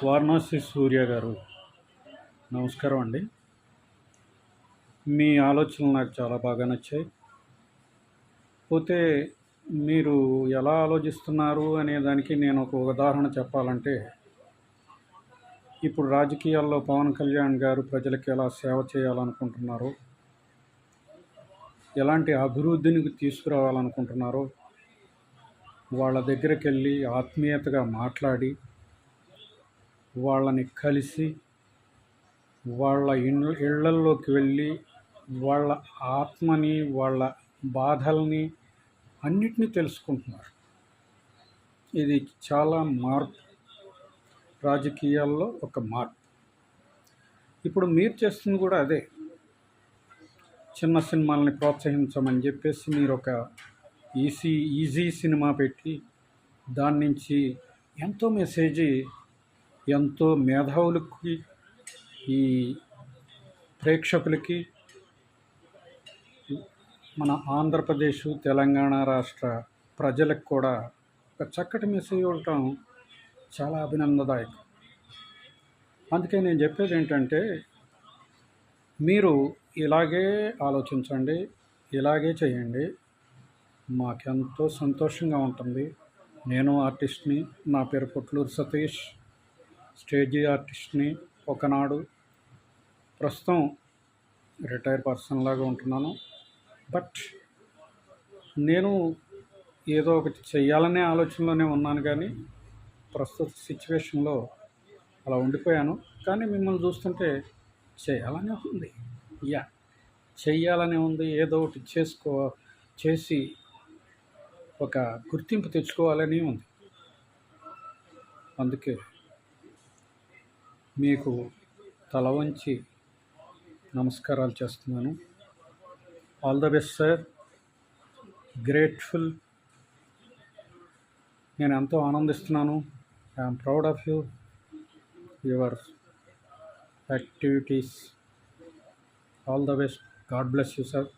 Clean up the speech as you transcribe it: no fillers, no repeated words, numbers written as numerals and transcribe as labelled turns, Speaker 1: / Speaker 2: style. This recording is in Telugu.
Speaker 1: వారణాసి సూర్య గారు, నమస్కారం అండి. మీ ఆలోచనలు నాకు చాలా బాగా నచ్చాయి. పోతే మీరు ఎలా ఆలోచిస్తున్నారు అనే దానికి నేను ఒక ఉదాహరణ చెప్పాలంటే, ఇప్పుడు రాజకీయాల్లో పవన్ కళ్యాణ్ గారు ప్రజలకు ఎలా సేవ చేయాలనుకుంటున్నారో, ఎలాంటి అభివృద్ధిని తీసుకురావాలనుకుంటున్నారో, వాళ్ళ దగ్గరికి వెళ్ళి ఆత్మీయతగా మాట్లాడి, వాళ్ళని కలిసి, వాళ్ళ ఇళ్ళల్లోకి వెళ్ళి వాళ్ళ ఆత్మని, వాళ్ళ బాధల్ని అన్నిటినీ తెలుసుకుంటున్నారు. ఇది చాలా మార్పు, రాజకీయాల్లో ఒక మార్పు. ఇప్పుడు మీరు చేస్తుంది కూడా అదే. చిన్న సినిమాలని ప్రోత్సహించమని చెప్పేసి మీరు ఒక ఈజీ సినిమా పెట్టి దాని నుంచి ఎంతో మెసేజ్, ఎంతో మేధావులకి, ఈ ప్రేక్షకులకి, మన ఆంధ్రప్రదేశ్, తెలంగాణ రాష్ట్ర ప్రజలకు కూడా ఒక చక్కటి మెసేజ్ ఇవ్వటం చాలా అభినందనదాయకం. అందుకే నేను చెప్పేది ఏంటంటే, మీరు ఇలాగే ఆలోచించండి, ఇలాగే చేయండి. మాకెంతో సంతోషంగా ఉంటుంది. నేను ఆర్టిస్ట్ని, నా పేరు పొట్లూరు సతీష్, స్టేజీ ఆర్టిస్ట్ని ఒకనాడు. ప్రస్తుతం రిటైర్ పర్సన్ లాగా ఉంటున్నాను. బట్ నేను ఏదో ఒకటి చెయ్యాలనే ఆలోచనలోనే ఉన్నాను, కానీ ప్రస్తుత సిచ్యువేషన్లో అలా ఉండిపోయాను. కానీ మిమ్మల్ని చూస్తుంటే చేయాలనే ఉంది. చెయ్యాలనే ఉంది. ఏదో ఒకటి చేసి ఒక గుర్తింపు తెచ్చుకోవాలని ఉంది. అందుకే మీకు తల వంచి నమస్కారాలు చేస్తున్నాను. All the best sir. Grateful. నేను ఎంతో ఆనందిస్తున్నాను. I'm proud of you, your activities. All the best. God bless you sir.